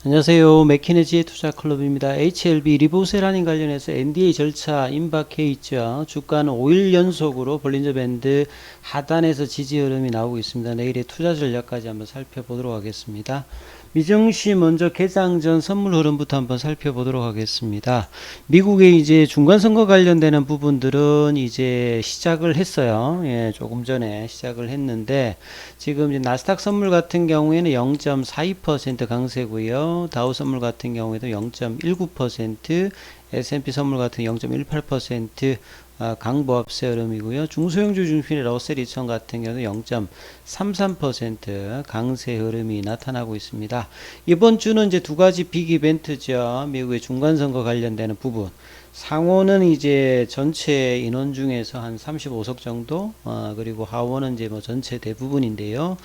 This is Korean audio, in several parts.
안녕하세요. 맥키네지의 투자클럽입니다. HLB 리보세라닝 관련해서 NDA 절차 임박해 있죠. 주가는 5일 연속으로 볼린저 밴드 하단에서 지지 흐름이 나오고 있습니다. 내일의 투자 전략까지 한번 살펴보도록 하겠습니다. 미증시 먼저 개장 전 선물 흐름부터 한번 살펴보도록 하겠습니다. 미국의 이제 중간선거 관련되는 부분들은 이제 시작을 했어요. 예, 조금 전에 시작을 했는데 지금 이제 나스닥 선물 같은 경우에는 0.42% 강세고요. 다우 선물 같은 경우에도 0.19%, S&P 선물 같은 0.18% 강보합세 흐름이고요. 중소형주 중심의 러셀 2000 같은 경우는 0.33% 강세 흐름이 나타나고 있습니다. 이번 주는 이제 두 가지 빅 이벤트죠. 미국의 중간선거 관련되는 부분. 상원은 이제 전체 인원 중에서 한 35석 정도, 그리고 하원은 이제 뭐 전체 대부분인데요.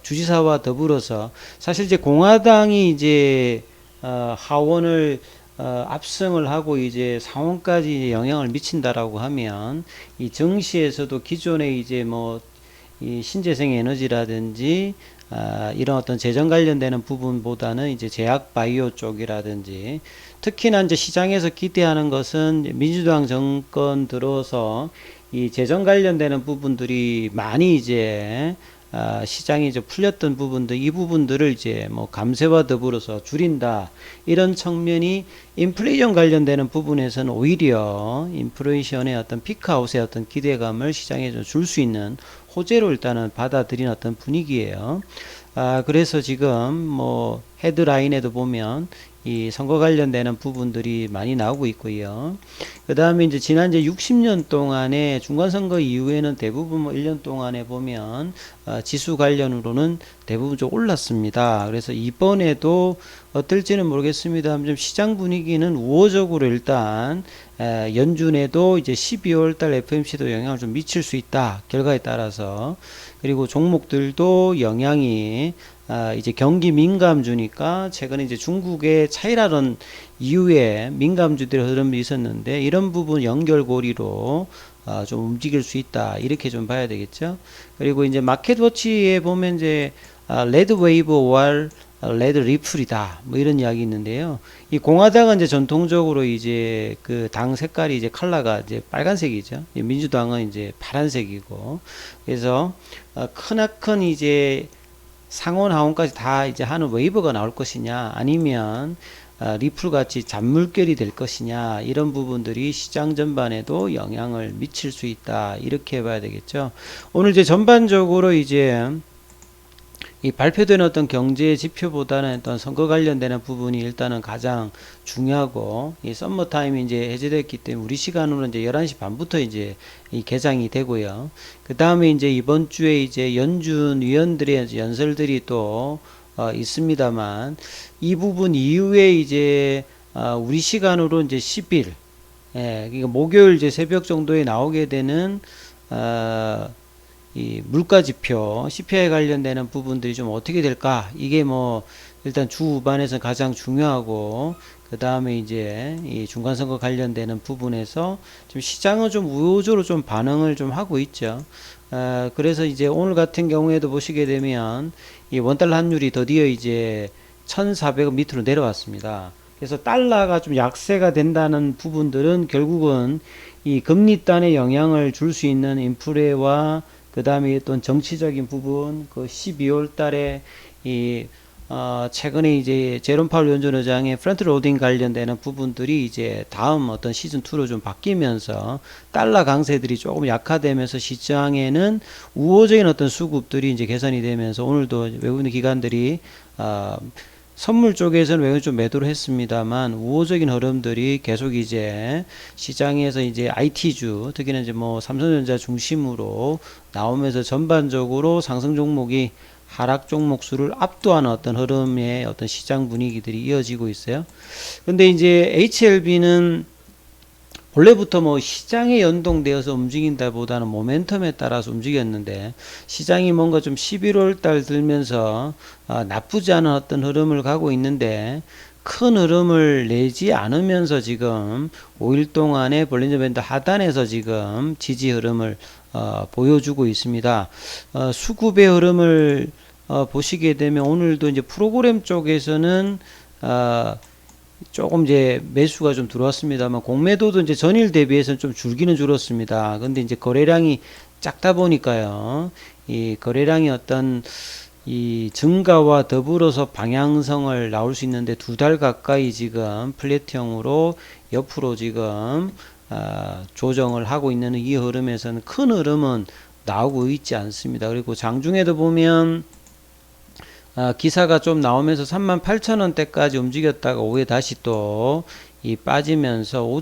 주지사와 더불어서 사실 이제 공화당이 이제 하원을 압승을 하고 이제 상원까지 영향을 미친다라고 하면 이 정시에서도 기존의 이제 뭐 이 신재생 에너지라든지 이런 어떤 재정 관련되는 부분보다는 이제 제약 바이오 쪽이라든지 특히나 이제 시장에서 기대하는 것은 민주당 정권 들어서 이 재정 관련되는 부분들이 많이 이제 시장이 이제 풀렸던 부분들, 이 부분들을 이제 뭐 감세와 더불어서 줄인다. 이런 측면이 인플레이션 관련되는 부분에서는 오히려 인플레이션의 어떤 피크아웃의 어떤 기대감을 시장에 줄 수 있는 호재로 일단은 받아들인 어떤 분위기예요. 그래서 지금 뭐 헤드라인에도 보면 이 선거 관련되는 부분들이 많이 나오고 있고요. 그 다음에 이제 지난 이제 60년 동안에 중간선거 이후에는 대부분 뭐 1년 동안에 보면 지수 관련으로는 대부분 좀 올랐습니다. 그래서 이번에도 어떨지는 모르겠습니다. 좀 시장 분위기는 우호적으로 일단 연준에도 이제 12월 달 FMC도 영향을 좀 미칠 수 있다. 결과에 따라서. 그리고 종목들도 영향이 이제 경기 민감주니까 최근에 이제 중국의 차이라던 이후에 민감주들의 흐름이 있었는데 이런 부분 연결고리로 좀 움직일 수 있다 이렇게 좀 봐야 되겠죠. 그리고 이제 마켓워치에 보면 이제 레드 웨이브 or 레드 리플이다 뭐 이런 이야기 있는데요. 이 공화당은 이제 전통적으로 이제 그 당 색깔이 이제 컬러가 이제 빨간색이죠. 민주당은 이제 파란색이고 그래서 크나큰 이제 상원 하원까지 다 이제 하는 웨이브가 나올 것이냐 아니면 리플 같이 잔물결이 될 것이냐 이런 부분들이 시장 전반에도 영향을 미칠 수 있다 이렇게 봐야 되겠죠. 오늘 이제 전반적으로 이제 이 발표된 어떤 경제 지표보다는 어떤 선거 관련되는 부분이 일단은 가장 중요하고 이 썸머 타임이 이제 해제됐기 때문에 우리 시간으로 이제 11시 반부터 이제 이 개장이 되고요. 그 다음에 이제 이번 주에 이제 연준 위원들의 연설들이 또 있습니다만 이 부분 이후에 이제 우리 시간으로 이제 10일 그러니까 목요일 이제 새벽 정도에 나오게 되는 이 물가지표 CPI 관련되는 부분들이 좀 어떻게 될까 이게 뭐 일단 주 후반에서 가장 중요하고 그 다음에 이제 이 중간선거 관련되는 부분에서 좀 시장은 좀 우호적으로 좀 반응을 좀 하고 있죠. 그래서 이제 오늘 같은 경우에도 보시게 되면 이 원달러 환율이 드디어 이제 1,400원 밑으로 내려왔습니다. 그래서 달러가 좀 약세가 된다는 부분들은 결국은 이 금리단에 영향을 줄 수 있는 인플레와 그 다음에 또 정치적인 부분, 그 12월 달에 최근에 이제 제롬 파월 연준 의장의 프런트 로딩 관련되는 부분들이 이제 다음 어떤 시즌2로 좀 바뀌면서 달러 강세들이 조금 약화되면서 시장에는 우호적인 어떤 수급들이 이제 개선이 되면서 오늘도 외국인 기관들이, 선물 쪽에서는 외국인 좀 매도를 했습니다만 우호적인 흐름들이 계속 이제 시장에서 이제 IT주 특히나 이제 뭐 삼성전자 중심으로 나오면서 전반적으로 상승 종목이 하락 종목 수를 압도하는 어떤 흐름의 어떤 시장 분위기들이 이어지고 있어요. 근데 이제 HLB는 원래부터 뭐 시장에 연동되어서 움직인다 보다는 모멘텀에 따라서 움직였는데 시장이 뭔가 좀 11월 달 들면서 나쁘지 않은 어떤 흐름을 가고 있는데 큰 흐름을 내지 않으면서 지금 5일 동안에 볼린저 밴드 하단에서 지금 지지 흐름을 보여주고 있습니다. 수급의 흐름을 보시게 되면 오늘도 이제 프로그램 쪽에서는 조금 이제 매수가 좀 들어왔습니다만 공매도도 이제 전일 대비해서는 좀 줄기는 줄었습니다. 근데 이제 거래량이 작다 보니까요. 이 거래량이 어떤 이 증가와 더불어서 방향성을 나올 수 있는데 2달 가까이 지금 플랫형으로 옆으로 지금 조정을 하고 있는 이 흐름에서는 큰 흐름은 나오고 있지 않습니다. 그리고 장중에도 보면 기사가 좀 나오면서 38,000원대까지 움직였다가 오후에 다시 또 이 빠지면서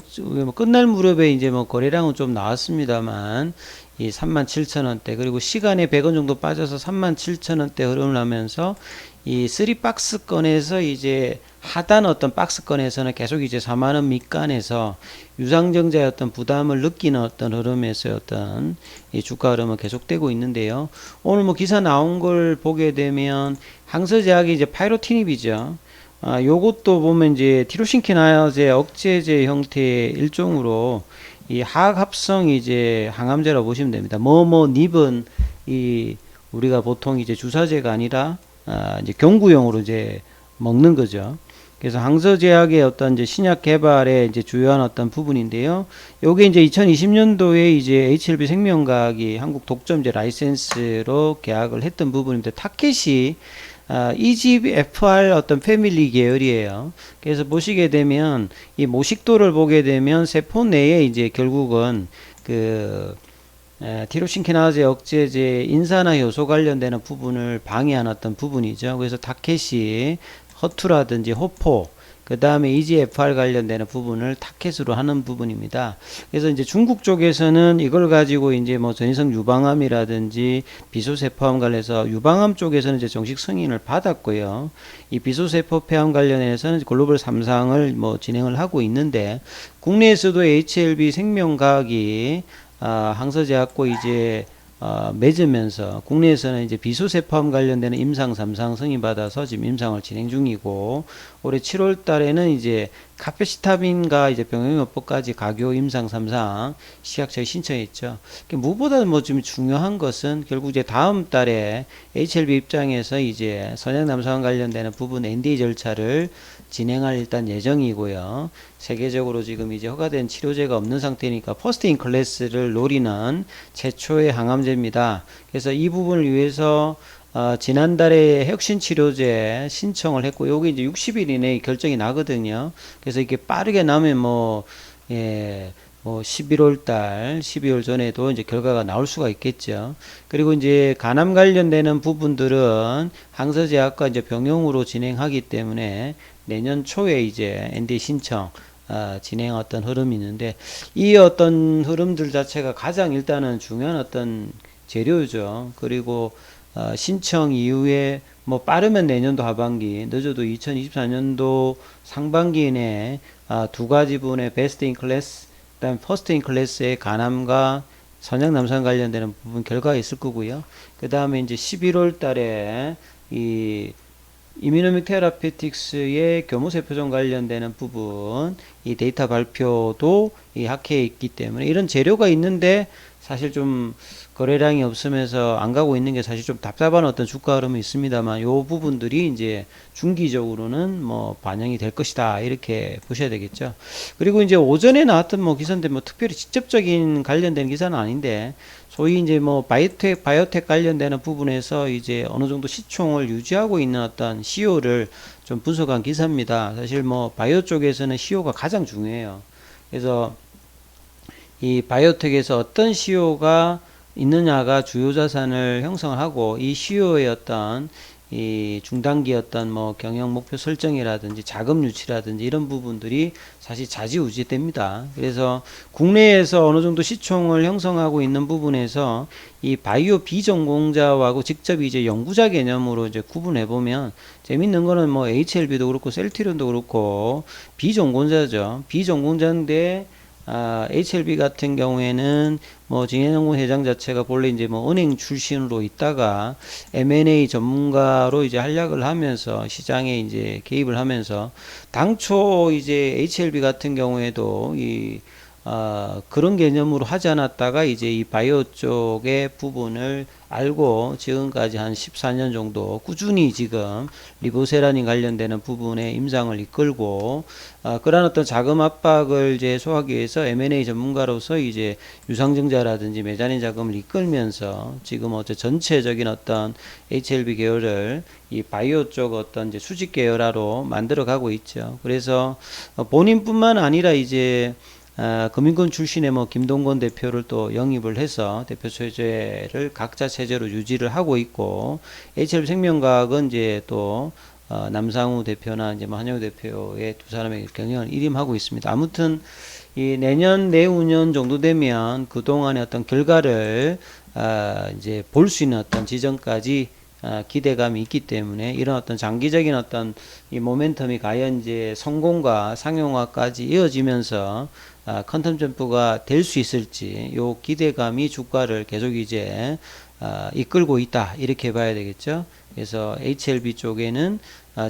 끝날 무렵에 이제 뭐 거래량은 좀 나왔습니다만 이 37,000원대 그리고 시간에 100원 정도 빠져서 37,000원대 흐름을 하면서 이 3박스권에서 이제 하단 어떤 박스권에서는 계속 이제 4만원 밑간에서 유상증자의 어떤 부담을 느끼는 어떤 흐름에서 어떤 이 주가 흐름은 계속되고 있는데요. 오늘 뭐 기사 나온 걸 보게 되면 항서제약이 이제 파이로티닙이죠. 요것도 보면 이제 티로신키나제 억제제 형태의 일종으로 이 화학합성 이제 항암제라고 보시면 됩니다. 닙은 이 우리가 보통 이제 주사제가 아니라 이제 경구용으로 이제 먹는 거죠. 그래서 항서제약의 어떤 이제 신약 개발의 이제 주요한 어떤 부분인데요. 요게 이제 2020년도에 이제 HLB 생명과학이 한국 독점 이제 라이센스로 계약을 했던 부분인데 타켓이 EGFR 어떤 패밀리 계열이에요. 그래서 보시게 되면 이 모식도를 보게 되면 세포 내에 이제 결국은 그 티로신키나제 억제제 인산화 효소 관련되는 부분을 방해하는 어떤 부분이죠. 그래서 타켓이 허투라든지 호포 그 다음에 EGFR 관련되는 부분을 타켓으로 하는 부분입니다. 그래서 이제 중국 쪽에서는 이걸 가지고 이제 뭐 전이성 유방암이라든지 비소세포암 관련해서 유방암 쪽에서는 이제 정식 승인을 받았고요. 이 비소세포 폐암 관련해서는 글로벌 3상을 뭐 진행을 하고 있는데 국내에서도 HLB 생명과학이 항서제약과 이제 맺으면서 국내에서는 이제 비소세포암 관련되는 임상 3상 승인받아서 지금 임상을 진행 중이고 올해 7월 달에는 이제 카페시타민과 이제 병용요법까지 가교 임상 3상 시약처에 신청했죠. 무엇보다 뭐 좀 중요한 것은 결국 이제 다음 달에 HLB 입장에서 이제 선약남성과 관련되는 부분 NDA 절차를 진행할 일단 예정이고요. 세계적으로 지금 이제 허가된 치료제가 없는 상태니까 퍼스트 인 클래스를 노리는 최초의 항암제입니다. 그래서 이 부분을 위해서 지난달에 혁신 치료제 신청을 했고 여기 이제 60일 이내에 결정이 나거든요. 그래서 이게 빠르게 나면 뭐 11월 달, 12월 전에도 이제 결과가 나올 수가 있겠죠. 그리고 이제 간암 관련되는 부분들은 항서제약과 이제 병용으로 진행하기 때문에 내년 초에 이제 NDA 신청 진행 어떤 흐름이 있는데 이 어떤 흐름들 자체가 가장 일단은 중요한 어떤 재료죠. 그리고 신청 이후에 뭐 빠르면 내년도 하반기, 늦어도 2024년도 상반기 내에 두 가지 분의 베스트 인 클래스, 그다음 퍼스트 인 클래스의 간암과 선약 남성 관련되는 부분 결과가 있을 거고요. 그 다음에 이제 11월 달에 이 이뮤노믹 테라피틱스의 교무세포종 관련되는 부분 이 데이터 발표도 이 학회에 있기 때문에 이런 재료가 있는데 사실 좀 거래량이 없으면서 안 가고 있는 게 사실 좀 답답한 어떤 주가 흐름이 있습니다만 요 부분들이 이제 중기적으로는 뭐 반영이 될 것이다 이렇게 보셔야 되겠죠. 그리고 이제 오전에 나왔던 뭐 기사인데 뭐 특별히 직접적인 관련된 기사는 아닌데 소위 이제 뭐 바이오텍 관련되는 부분에서 이제 어느 정도 시총을 유지하고 있는 어떤 CEO를 좀 분석한 기사입니다. 사실 뭐 바이오 쪽에서는 CEO가 가장 중요해요. 그래서 이 바이오텍에서 어떤 CEO가 있느냐가 주요 자산을 형성을 하고 이 CEO의 어떤 이 중단기 어떤 뭐 경영 목표 설정이라든지 자금 유치라든지 이런 부분들이 사실 좌지우지됩니다. 그래서 국내에서 어느 정도 시총을 형성하고 있는 부분에서 이 바이오 비전공자하고 직접 이제 연구자 개념으로 이제 구분해 보면 재밌는 거는 뭐 HLB도 그렇고 셀트리온도 그렇고 비전공자죠. 비전공자인데 HLB 같은 경우에는 뭐 진해농군 회장 자체가 본래 이제 뭐 은행 출신으로 있다가 M&A 전문가로 이제 활약을 하면서 시장에 이제 개입을 하면서 당초 이제 HLB 같은 경우에도 이 그런 개념으로 하지 않았다가 이제 이 바이오 쪽의 부분을 알고 지금까지 한 14년 정도 꾸준히 지금 리보세라닌 관련되는 부분에 임상을 이끌고 그러한 어떤 자금 압박을 이제 소화하기 위해서 M&A 전문가로서 이제 유상증자라든지 메자닌 자금을 이끌면서 지금 어째 전체적인 어떤 HLB 계열을 이 바이오 쪽 어떤 이제 수직 계열화로 만들어 가고 있죠. 그래서 본인뿐만 아니라 이제 금융권 출신의 뭐 김동건 대표를 또 영입을 해서 대표 체제를 각자 체제로 유지를 하고 있고, HLB 생명과학은 이제 또 남상우 대표나 이제 뭐 한영우 대표의 두 사람의 경영을 일임하고 있습니다. 아무튼 이 내년 내후년 정도 되면 그 동안의 어떤 결과를 이제 볼 수 있는 어떤 지점까지 기대감이 있기 때문에 이런 어떤 장기적인 어떤 이 모멘텀이 과연 이제 성공과 상용화까지 이어지면서 컨텀 점프가 될 수 있을지 요 기대감이 주가를 계속 이제 이끌고 있다 이렇게 봐야 되겠죠. 그래서 HLB 쪽에는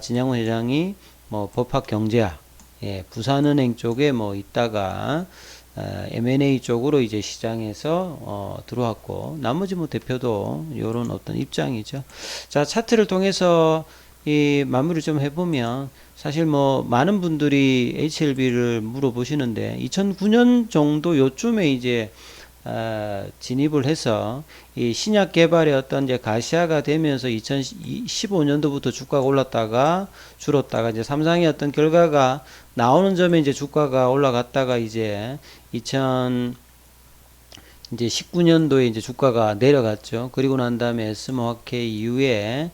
진양훈 회장이 뭐 법학 경제학, 예, 부산은행 쪽에 뭐 있다가 M&A 쪽으로 이제 시장에서 들어왔고, 나머지 뭐 대표도 요런 어떤 입장이죠. 자, 차트를 통해서 이 마무리 좀 해보면 사실 뭐 많은 분들이 HLB를 물어보시는데 2009년 정도 요쯤에 이제 진입을 해서 이 신약 개발의 어떤 이제 가시화가 되면서 2015년도부터 주가가 올랐다가 줄었다가 이제 삼상의 어떤 결과가 나오는 점에 이제 주가가 올라갔다가 이제 19년도에 이제 주가가 내려갔죠. 그리고 난 다음에 에스모아케 이후에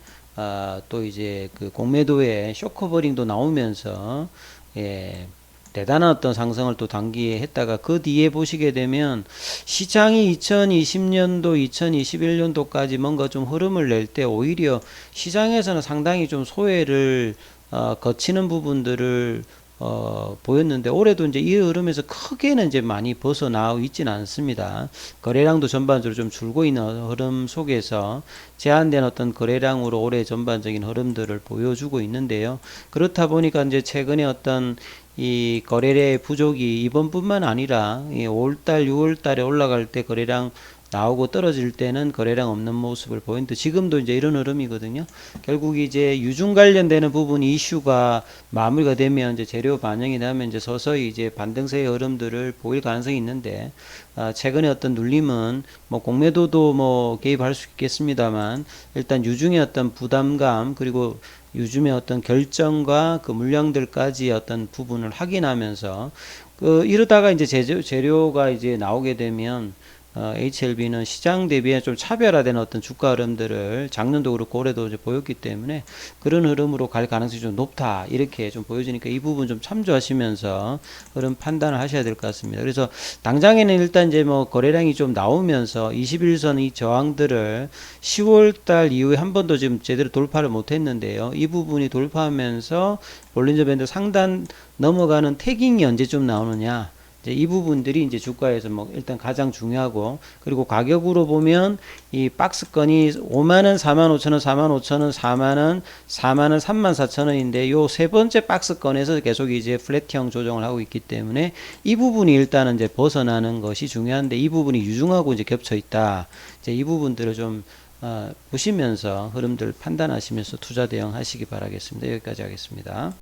또 이제 그 공매도에 쇼커버링도 나오면서 예, 대단한 어떤 상승을 또 단기에 했다가 그 뒤에 보시게 되면 시장이 2020년도, 2021년도까지 뭔가 좀 흐름을 낼 때 오히려 시장에서는 상당히 좀 소외를 거치는 부분들을 보였는데 올해도 이제 이 흐름에서 크게는 이제 많이 벗어나고 있지는 않습니다. 거래량도 전반적으로 좀 줄고 있는 흐름 속에서 제한된 어떤 거래량으로 올해 전반적인 흐름들을 보여주고 있는데요. 그렇다 보니까 이제 최근에 어떤 이 거래량의 부족이 이번뿐만 아니라 5월달, 6월달에 올라갈 때 거래량 나오고 떨어질 때는 거래량 없는 모습을 보이는데 지금도 이제 이런 흐름이거든요. 결국 이제 유중 관련되는 부분 이슈가 마무리가 되면 이제 재료 반영이 되면 이제 서서히 이제 반등세의 흐름들을 보일 가능성이 있는데 최근에 어떤 눌림은 뭐 공매도도 뭐 개입할 수 있겠습니다만 일단 유중의 어떤 부담감 그리고 요즘의 어떤 결정과 그 물량들까지 어떤 부분을 확인하면서 이러다가 이제 재료가 이제 나오게 되면 HLB는 시장 대비해 좀 차별화된 어떤 주가 흐름들을 작년도 그렇고 올해도 이제 보였기 때문에 그런 흐름으로 갈 가능성이 좀 높다 이렇게 좀 보여지니까 이 부분 좀 참조하시면서 흐름 판단을 하셔야 될 것 같습니다. 그래서 당장에는 일단 이제 뭐 거래량이 좀 나오면서 21선 이 저항들을 10월달 이후에 한 번도 지금 제대로 돌파를 못했는데요. 이 부분이 돌파하면서 볼린저 밴드 상단 넘어가는 태깅이 언제쯤 나오느냐. 이제 이 부분들이 이제 주가에서 뭐 일단 가장 중요하고, 그리고 가격으로 보면 이 박스건이 5만원, 45,000원, 45,000원, 4만원, 4만원, 34,000원인데 요 세 번째 박스건에서 계속 이제 플랫형 조정을 하고 있기 때문에 이 부분이 일단은 이제 벗어나는 것이 중요한데 이 부분이 유중하고 이제 겹쳐 있다. 이제 이 부분들을 좀 보시면서 흐름들 판단하시면서 투자 대응하시기 바라겠습니다. 여기까지 하겠습니다.